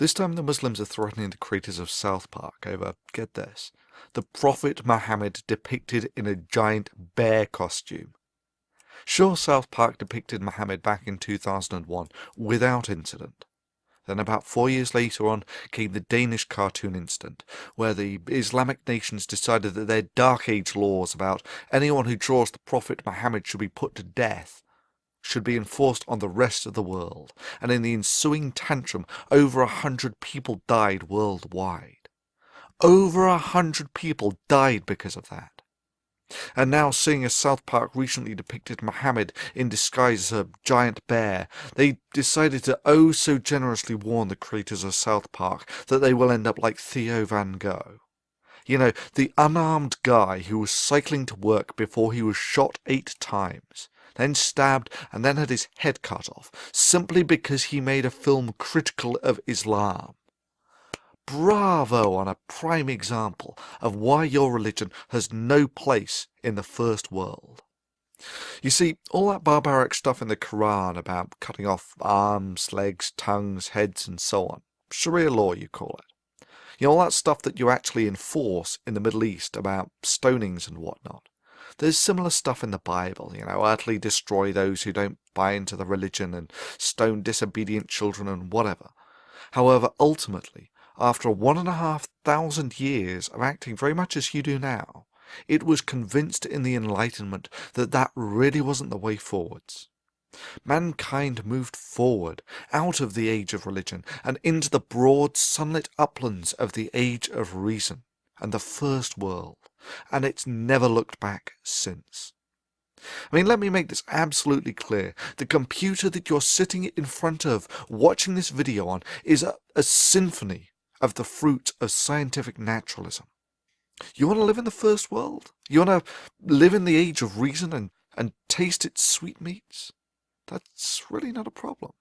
This time the Muslims are threatening the creators of Southpark over, get this, the Prophet Muhammad depicted in a giant bear costume. Sure, Southpark depicted Muhammad back in 2001 without incident. Then about 4 years later on came the Danish cartoon incident, where the Islamic nations decided that their Dark Age laws about anyone who draws the Prophet Muhammad should be put to death should be enforced on the rest of the world, and in the ensuing tantrum over 100 people died worldwide. Over 100 people died because of that. And now, seeing as Southpark recently depicted Muhammad in disguise as a giant bear, they decided to oh so generously warn the creators of Southpark that they will end up like Theo van Gogh. You know, the unarmed guy who was cycling to work before he was shot 8 times, then stabbed and then had his head cut off, simply because he made a film critical of Islam. Bravo on a prime example of why your religion has no place in the first world. You see, all that barbaric stuff in the Quran about cutting off arms, legs, tongues, heads and so on, Sharia law you call it. You know, all that stuff that you actually enforce in the Middle East about stonings and whatnot. There's similar stuff in the Bible, you know, utterly destroy those who don't buy into the religion and stone disobedient children and whatever. However, ultimately, after 1,500 years of acting very much as you do now, it was convinced in the Enlightenment that that really wasn't the way forwards. Mankind moved forward out of the age of religion and into the broad sunlit uplands of the age of reason and the first world, and it's never looked back since. I mean, let me make this absolutely clear. The computer that you're sitting in front of watching this video on is a symphony of the fruit of scientific naturalism. You want to live in the first world? You want to live in the age of reason and taste its sweetmeats? That's really not a problem.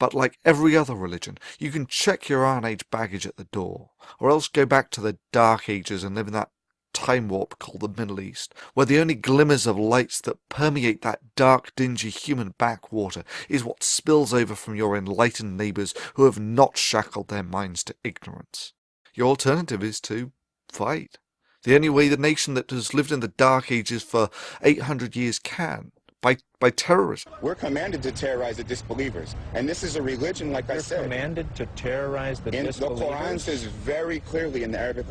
But like every other religion, you can check your Iron Age baggage at the door, or else go back to the Dark Ages and live in that time warp called the Middle East, where the only glimmers of lights that permeate that dark, dingy human backwater is what spills over from your enlightened neighbours who have not shackled their minds to ignorance. Your alternative is to fight. The only way the nation that has lived in the Dark Ages for 800 years can, by terrorism. We're commanded to terrorize the disbelievers, and this is a religion, like I said. You're commanded to terrorize the disbelievers? The Quran says very clearly in the Arabic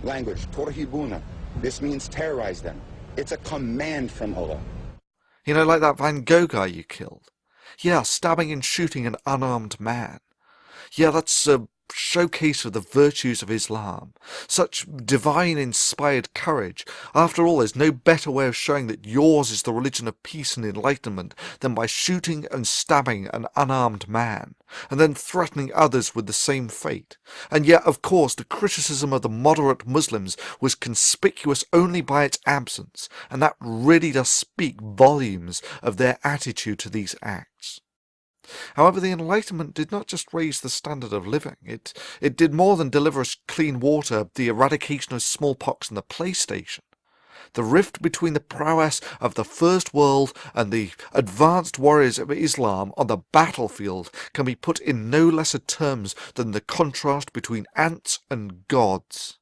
language, Torhibuna. This means terrorize them. It's a command from Allah. You know, like that Van Gogh guy you killed. Yeah, stabbing and shooting an unarmed man. Yeah, that's a showcase of the virtues of Islam. Such divine-inspired courage. After all, there's no better way of showing that yours is the religion of peace and enlightenment than by shooting and stabbing an unarmed man, and then threatening others with the same fate. And yet, of course, the criticism of the moderate Muslims was conspicuous only by its absence, and that really does speak volumes of their attitude to these acts. However, the Enlightenment did not just raise the standard of living. It did more than deliver us clean water, the eradication of smallpox and the PlayStation. The rift between the prowess of the First World and the advanced warriors of Islam on the battlefield can be put in no lesser terms than the contrast between ants and gods.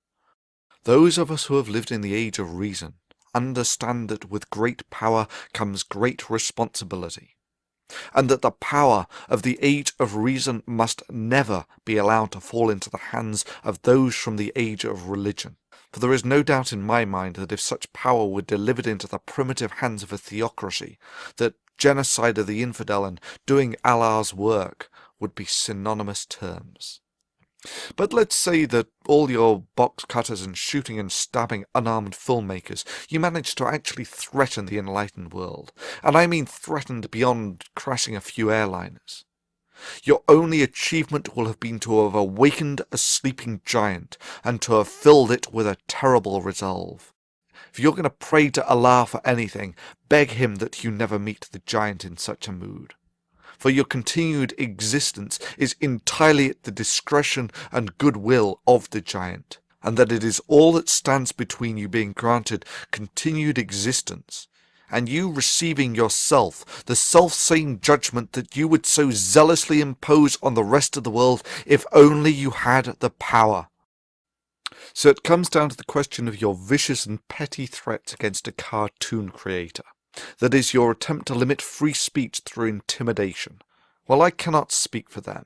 Those of us who have lived in the age of reason understand that with great power comes great responsibility, and that the power of the age of reason must never be allowed to fall into the hands of those from the age of religion. For there is no doubt in my mind that if such power were delivered into the primitive hands of a theocracy, that genocide of the infidel and doing Allah's work would be synonymous terms. But let's say that all your box cutters and shooting and stabbing unarmed filmmakers, you managed to actually threaten the enlightened world. And I mean threatened beyond crashing a few airliners. Your only achievement will have been to have awakened a sleeping giant and to have filled it with a terrible resolve. If you're going to pray to Allah for anything, beg him that you never meet the giant in such a mood. For your continued existence is entirely at the discretion and goodwill of the giant, and that it is all that stands between you being granted continued existence and you receiving yourself the self-same judgment that you would so zealously impose on the rest of the world if only you had the power. So it comes down to the question of your vicious and petty threats against a cartoon creator. That is, your attempt to limit free speech through intimidation. Well, I cannot speak for them,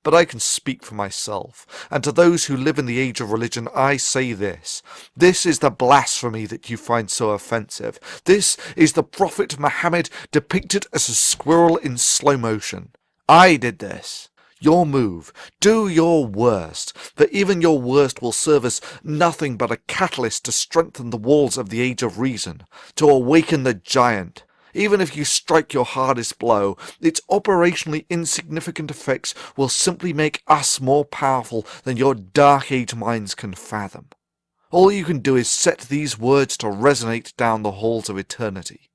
but I can speak for myself, and to those who live in the age of religion I say this. This is the blasphemy that you find so offensive. This is the Prophet Muhammad depicted as a squirrel in slow motion. I did this. Your move. Do your worst, for even your worst will serve as nothing but a catalyst to strengthen the walls of the Age of Reason, to awaken the giant. Even if you strike your hardest blow, its operationally insignificant effects will simply make us more powerful than your Dark Age minds can fathom. All you can do is set these words to resonate down the halls of eternity.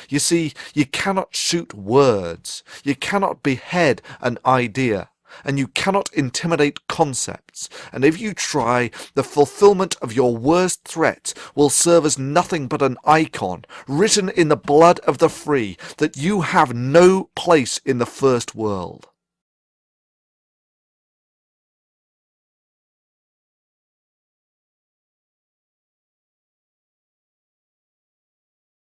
You see, you cannot shoot words, you cannot behead an idea, and you cannot intimidate concepts, and if you try, the fulfillment of your worst threat will serve as nothing but an icon, written in the blood of the free, that you have no place in the first world.